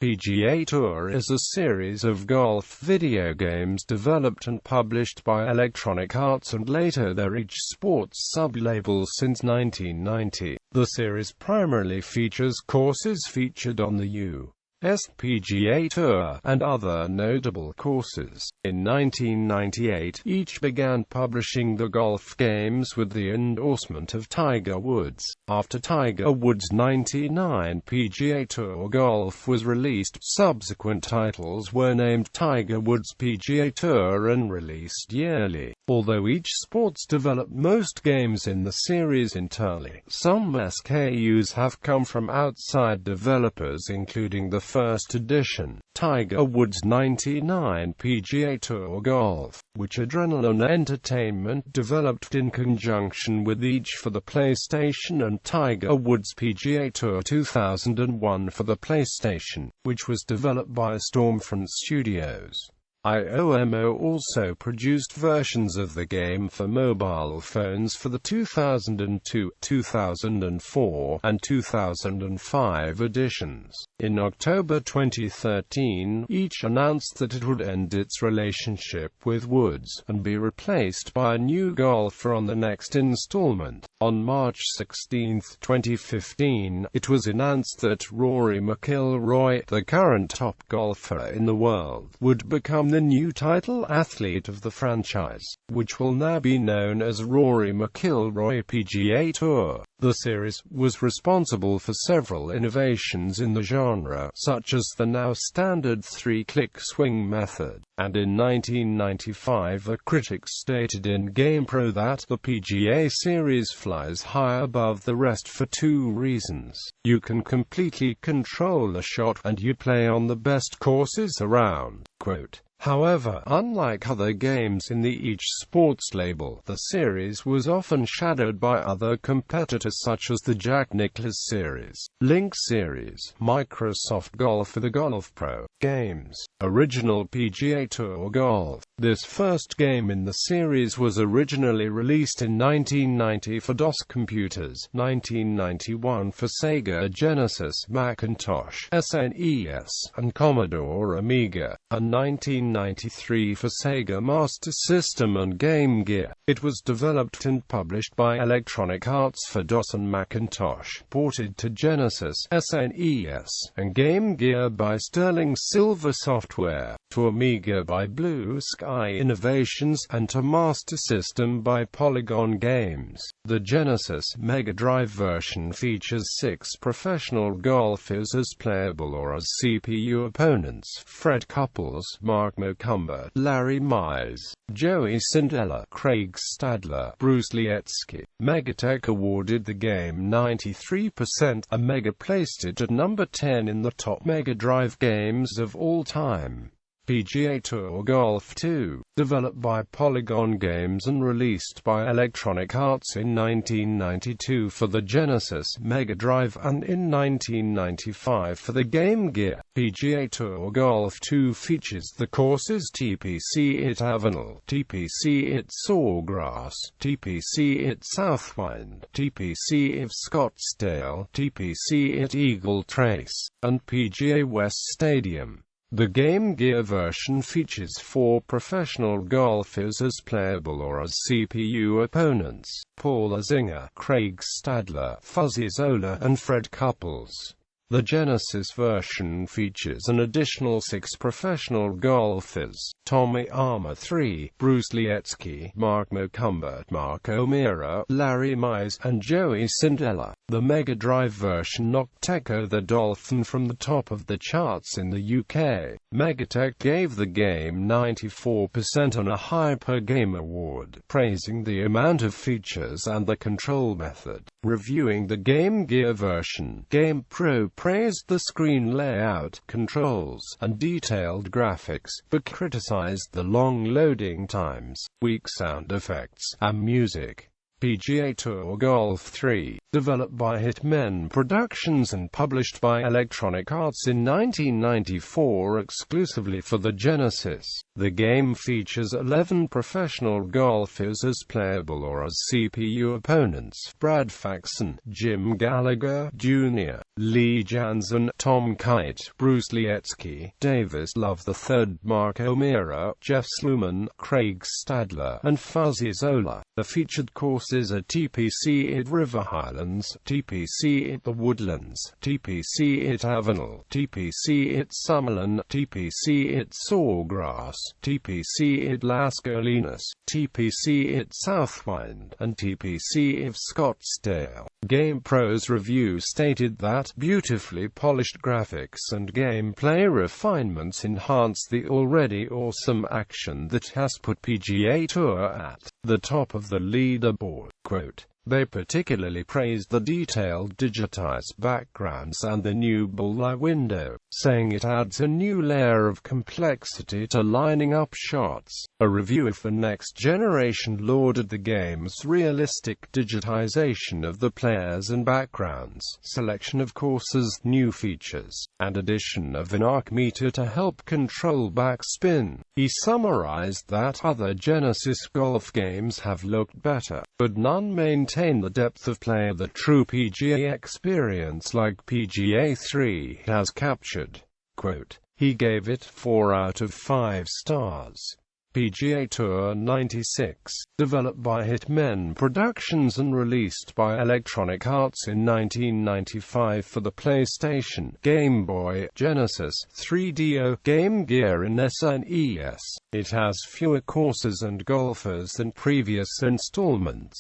PGA Tour is a series of golf video games developed and published by Electronic Arts and later their each sports sub-label since 1990. The series primarily features courses featured on the U.S.PGA Tour, and other notable courses. In 1998, each began publishing the golf games with the endorsement of Tiger Woods. After Tiger Woods' '99 PGA Tour Golf was released, subsequent titles were named Tiger Woods PGA Tour and released yearly. Although each sports developed most games in the series internally, some SKUs have come from outside developers, including the first edition, Tiger Woods' '99 PGA Tour Golf, which Adrenaline Entertainment developed in conjunction with each for the PlayStation, and Tiger Woods PGA Tour 2001 for the PlayStation, which was developed by Stormfront Studios. IOMO also produced versions of the game for mobile phones for the 2002, 2004, and 2005 editions. In October 2013, each announced that it would end its relationship with Woods, and be replaced by a new golfer on the next installment. On March 16, 2015, it was announced that Rory McIlroy, the current top golfer in the world, would become the new title athlete of the franchise, which will now be known as Rory McIlroy PGA Tour. The series was responsible for several innovations in the genre, such as the now standard 3-click swing method, and in 1995 a critic stated in GamePro that the PGA series flies high above the rest for two reasons: you can completely control a shot, and you play on the best courses around. Quote. However, unlike other games in the each sports label, the series was often shadowed by other competitors such as the Jack Nicklaus series, Link series, Microsoft Golf, the Golf Pro games, original PGA Tour Golf. This first game in the series was originally released in 1990 for DOS computers, 1991 for Sega Genesis, Macintosh, SNES, and Commodore Amiga, and 1993 for Sega Master System and Game Gear. It was developed and published by Electronic Arts for DOS and Macintosh, ported to Genesis, SNES, and Game Gear by Sterling Silver Software, to Amiga by Blue Sky Innovations, and to Master System by Polygon Games. The Genesis Mega Drive version features 6 professional golfers as playable or as CPU opponents: Fred Couples, Mark Macumber, Larry Mize, Joey Sindella, Craig Stadler, Bruce Lietzke. Megatech awarded the game 93%. Amiga placed it at number 10 in the top Mega Drive games of all time. PGA Tour Golf 2, developed by Polygon Games and released by Electronic Arts in 1992 for the Genesis Mega Drive and in 1995 for the Game Gear. PGA Tour Golf 2 features the courses TPC at Avenel, TPC at Sawgrass, TPC at Southwind, TPC at Scottsdale, TPC at Eagle Trace, and PGA West Stadium. The Game Gear version features 4 professional golfers as playable or as CPU opponents: Paul Azinger, Craig Stadler, Fuzzy Zola, and Fred Couples. The Genesis version features an additional 6 professional golfers: Tommy Armour 3, Bruce Lietzke, Mark Macumber, Mark O'Meara, Larry Mize, and Joey Sindella. The Mega Drive version knocked Echo the Dolphin from the top of the charts in the UK. Megatech gave the game 94% on a Hyper Game Award, praising the amount of features and the control method. Reviewing the Game Gear version, GamePro praised the screen layout, controls, and detailed graphics, but criticized the long loading times, weak sound effects, and music. PGA Tour Golf 3, developed by Hitmen Productions and published by Electronic Arts in 1994 exclusively for the Genesis. The game features 11 professional golfers as playable or as CPU opponents: Brad Faxon, Jim Gallagher Jr., Lee Janzen, Tom Kite, Bruce Lietzke, Davis Love III, Mark O'Meara, Jeff Sluman, Craig Stadler, and Fuzzy Zola. The featured courses are TPC at River Highlands, TPC at The Woodlands, TPC at Avenel, TPC at Summerlin, TPC at Sawgrass, TPC at Las Colinas, TPC at Southwind, and TPC of Scottsdale. GamePro's review stated that beautifully polished graphics and gameplay refinements enhance the already awesome action that has put PGA Tour at the top of the leaderboard. Quote, "They particularly praised the detailed digitized backgrounds and the new bullseye window, saying it adds a new layer of complexity to lining up shots." A reviewer for Next Generation lauded the game's realistic digitization of the players and backgrounds, selection of courses, new features, and addition of an arc meter to help control backspin. He summarized that other Genesis golf games have looked better, but none maintain the depth of play the true PGA experience like PGA 3 has captured. Quote, he gave it 4 out of 5 stars. PGA Tour 96, developed by Hitmen Productions and released by Electronic Arts in 1995 for the PlayStation, Game Boy, Genesis, 3DO, Game Gear and SNES. It has fewer courses and golfers than previous installments.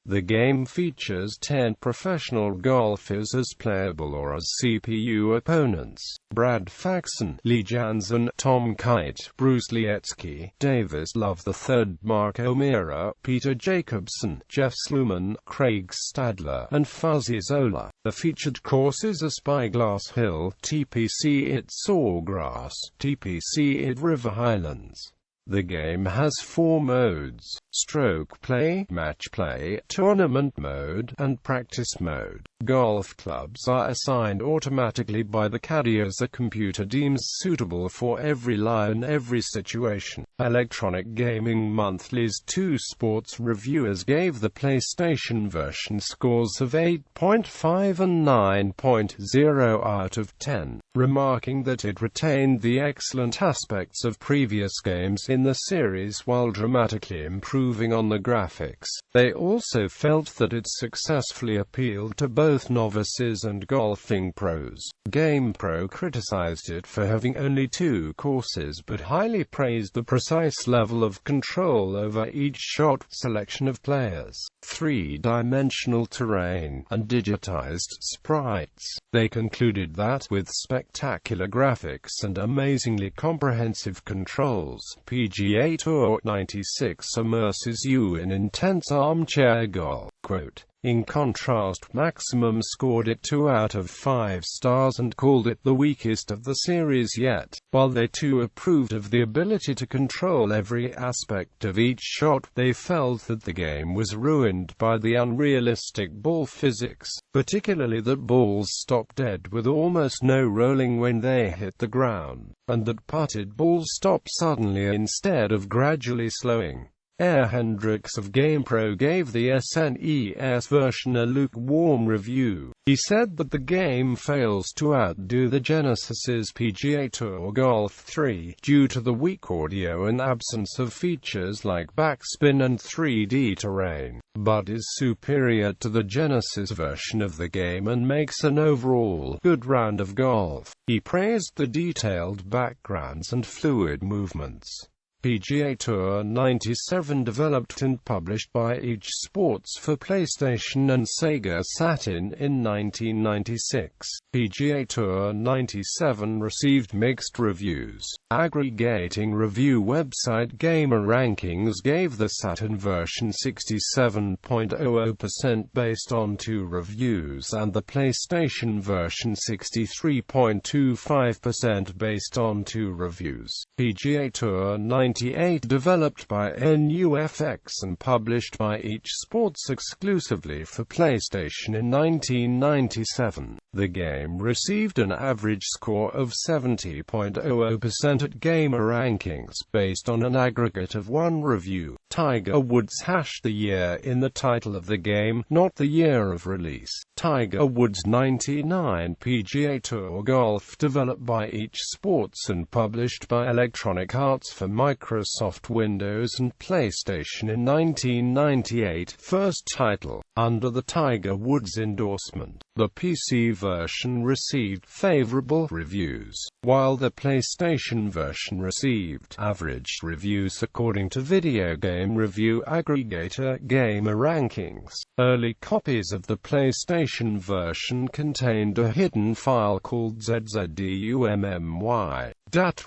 The game features 10 professional golfers as playable or as CPU opponents: Brad Faxon, Lee Janzen, Tom Kite, Bruce Lietzke, Davis Love III, Mark O'Meara, Peter Jacobson, Jeff Sluman, Craig Stadler, and Fuzzy Zola. The featured courses are Spyglass Hill, TPC at Sawgrass, TPC at River Highlands. The game has 4 modes: stroke play, match play, tournament mode, and practice mode. Golf clubs are assigned automatically by the caddy as the computer deems suitable for every lie and every situation. Electronic Gaming Monthly's 2 sports reviewers gave the PlayStation version scores of 8.5 and 9.0 out of 10, remarking that it retained the excellent aspects of previous games in the series while dramatically improving on the graphics. They also felt that it successfully appealed to both novices and golfing pros. GamePro criticized it for having only 2 courses but highly praised the precise level of control over each shot, selection of players, 3-dimensional terrain, and digitized sprites. They concluded that, with spectacular graphics and amazingly comprehensive controls, PGA Tour 96 immerses you in intense armchair golf. Quote, in contrast, Maximum scored it 2 out of 5 stars and called it the weakest of the series yet. While they too approved of the ability to control every aspect of each shot, they felt that the game was ruined by the unrealistic ball physics, particularly that balls stop dead with almost no rolling when they hit the ground, and that putted balls stop suddenly instead of gradually slowing. Air Hendricks of GamePro gave the SNES version a lukewarm review. He said that the game fails to outdo the Genesis's PGA Tour Golf 3 due to the weak audio and absence of features like backspin and 3D terrain, but is superior to the Genesis version of the game and makes an overall good round of golf. He praised the detailed backgrounds and fluid movements. PGA Tour 97, developed and published by Each Sports for PlayStation and Sega Saturn in 1996. PGA Tour 97 received mixed reviews. Aggregating review website Gamer Rankings gave the Saturn version 67.00% based on 2 reviews and the PlayStation version 63.25% based on 2 reviews. PGA Tour 97 1998, developed by NUFX and published by Each Sports exclusively for PlayStation in 1997. The game received an average score of 70.00% at GamerRankings, based on an aggregate of one review. Tiger Woods # the year in the title of the game, not the year of release. Tiger Woods 99 PGA Tour Golf, developed by Each Sports and published by Electronic Arts for Microsoft Windows and PlayStation in 1998. First title under the Tiger Woods endorsement. The PC version received favorable reviews, while the PlayStation version received average reviews according to video game review aggregator GamerRankings. Early copies of the PlayStation version contained a hidden file called ZZDUMMY.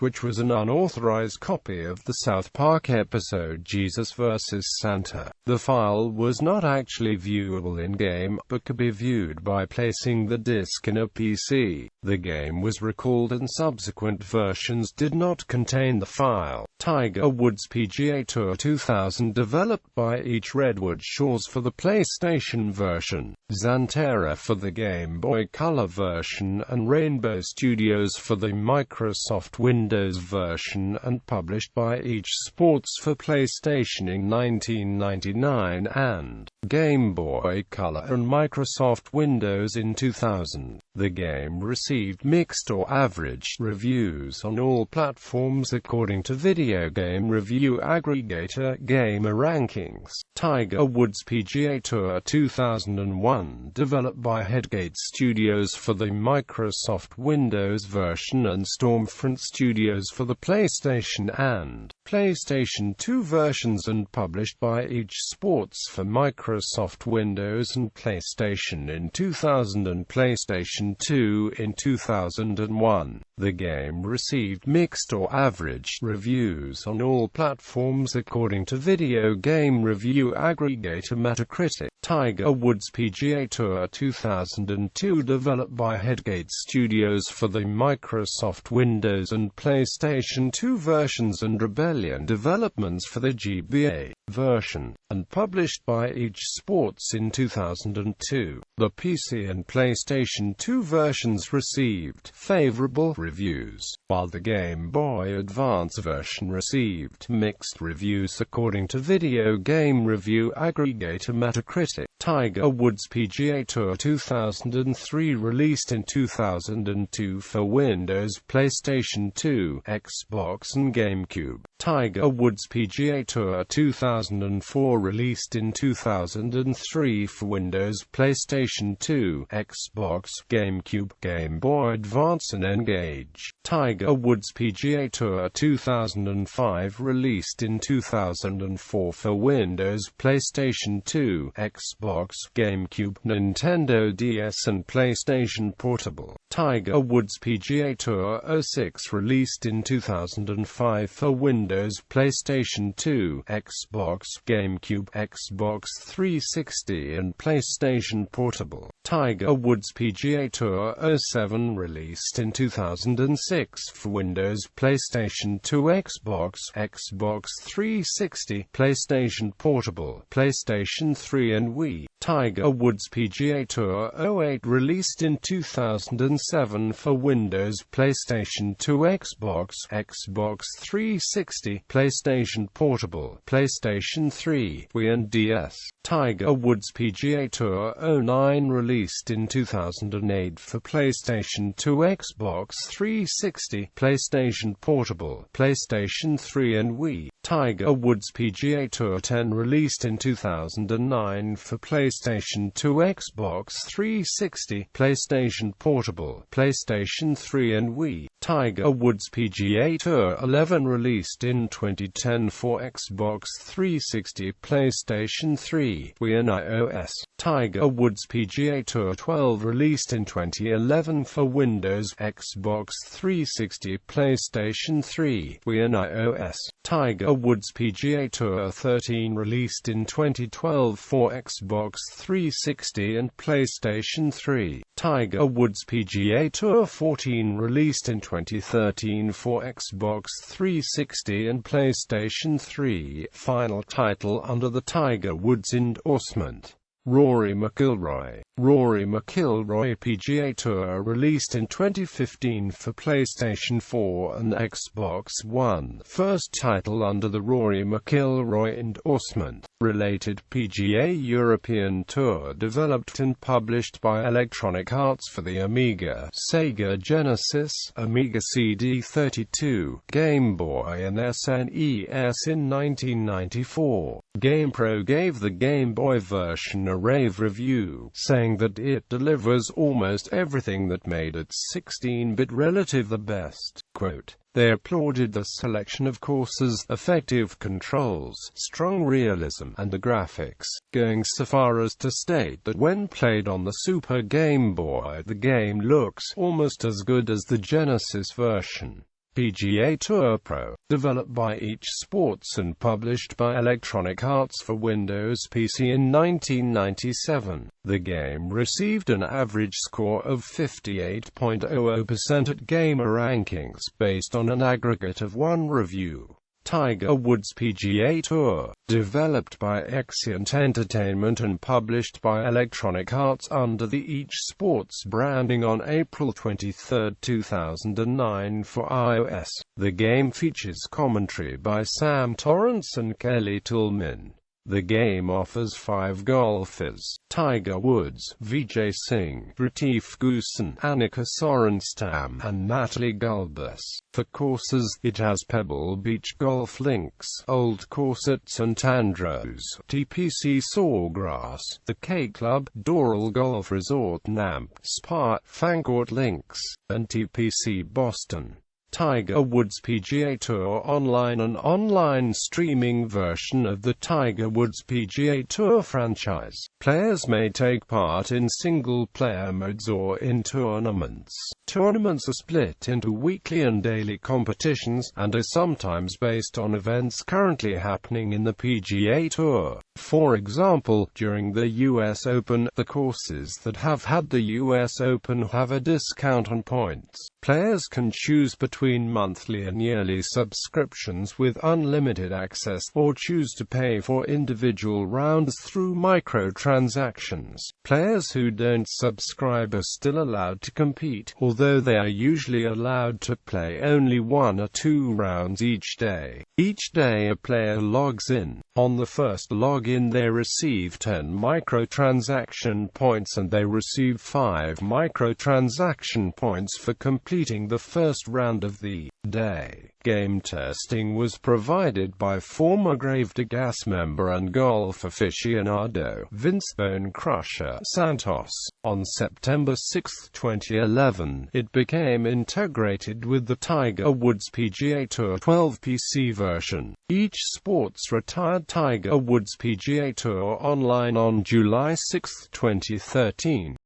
which was an unauthorized copy of the South Park episode Jesus vs. Santa. The file was not actually viewable in-game, but could be viewed by placing the disc in a PC. The game was recalled and subsequent versions did not contain the file. Tiger Woods PGA Tour 2000, developed by Each Redwood Shores for the PlayStation version, Xanterra for the Game Boy Color version, and Rainbow Studios for the Microsoft Windows version, and published by Each Sports for PlayStation in 1999 and Game Boy Color and Microsoft Windows in 2000. The game received mixed or average reviews on all platforms according to video game review aggregator GamerRankings. Tiger Woods PGA Tour 2001, developed by Headgate Studios for the Microsoft Windows version and Stormfront Studios for the PlayStation and PlayStation 2 versions, and published by Each Sports for Microsoft Windows and PlayStation in 2000 and PlayStation 2 in 2001. The game received mixed or average reviews on all platforms according to video game review aggregator Metacritic. Tiger Woods PGA Tour 2002, developed by Headgate Studios for the Microsoft Windows and PlayStation 2 versions, and Rebellion Developments for the GBA version, and published by Each Sports in 2002. The PC and PlayStation 2 versions received favorable reviews, while the Game Boy Advance version received mixed reviews according to video game review aggregator Metacritic. Tiger Woods PGA Tour 2003, released in 2002 for Windows, PlayStation 2, Xbox and GameCube. Tiger Woods PGA Tour 2004, released in 2003 for Windows, PlayStation 2, Xbox, GameCube, Game Boy Advance and Engage. Tiger Woods PGA Tour 2005, released in 2004 for Windows, PlayStation 2, Xbox, GameCube, Nintendo DS and PlayStation Portable. Tiger Woods PGA Tour 06, released in 2005 for Windows, PlayStation 2, Xbox, GameCube, Xbox 360 and PlayStation Portable. Tiger Woods PGA Tour 07, released in 2006 for Windows, PlayStation 2, Xbox, Xbox 360, PlayStation Portable, PlayStation 3 and Wii. Tiger Woods PGA Tour 08, released in 2007 for Windows, PlayStation 2, Xbox, Xbox 360, PlayStation Portable, PlayStation 3, Wii and DS. Tiger Woods PGA Tour 09, released in 2008 for PlayStation 2, Xbox 360, PlayStation Portable, PlayStation 3 and Wii. Tiger Woods PGA Tour 10, released in 2009 for PlayStation 2, Xbox 360, PlayStation Portable, PlayStation 3 and Wii. Tiger Woods PGA Tour 11, released in 2010 for Xbox 360, PlayStation 3, Wii and iOS. Tiger Woods PGA Tour 12, released in 2011 for Windows, Xbox 360, PlayStation 3, Wii and iOS. Tiger Woods PGA Tour 13 released in 2012 for Xbox 360 and PlayStation 3. Tiger Woods PGA Tour 14 released in 2013 for Xbox 360 and PlayStation 3. Final title under the Tiger Woods endorsement. Rory McIlroy. Rory McIlroy PGA Tour released in 2015 for PlayStation 4 and Xbox One. First title under the Rory McIlroy endorsement. Related PGA European Tour developed and published by Electronic Arts for the Amiga, Sega Genesis, Amiga CD32, Game Boy and SNES in 1994. GamePro gave the Game Boy version a rave review, saying that it delivers almost everything that made its 16-bit relative the best. Quote, "They applauded the selection of courses, effective controls, strong realism, and the graphics, going so far as to state that when played on the Super Game Boy the game looks almost as good as the Genesis version." PGA Tour Pro, developed by Each Sports and published by Electronic Arts for Windows PC in 1997. The game received an average score of 58.00% at GamerRankings, based on an aggregate of 1 review. Tiger Woods PGA Tour, developed by Exient Entertainment and published by Electronic Arts under the Each Sports branding on April 23, 2009 for iOS. The game features commentary by Sam Torrance and Kelly Tillman. The game offers 5 golfers: Tiger Woods, Vijay Singh, Retief Goosen, Annika Sorenstam, and Natalie Gulbis. For courses, it has Pebble Beach Golf Links, Old Course at St Andrews, TPC Sawgrass, the K Club, Doral Golf Resort Namp, Spa, Fancourt Links, and TPC Boston. Tiger Woods PGA Tour Online, an online streaming version of the Tiger Woods PGA Tour franchise. Players may take part in single-player modes or in tournaments. Tournaments are split into weekly and daily competitions, and are sometimes based on events currently happening in the PGA Tour. For example, during the U.S. Open, the courses that have had the U.S. Open have a discount on points. Players can choose between monthly and yearly subscriptions with unlimited access, or choose to pay for individual rounds through microtransactions. Players who don't subscribe are still allowed to compete, although they are usually allowed to play only 1 or 2 rounds each day. Each day a player logs in. On the first login they receive 10 microtransaction points and they receive 5 microtransaction points for completing the first round of the day. Game testing was provided by former Grave de Gas member and golf aficionado Vince Bone Crusher Santos. On September 6, 2011, it became integrated with the Tiger Woods PGA Tour 12 PC version. Each Sports retired Tiger Woods PGA Tour Online on July 6, 2013.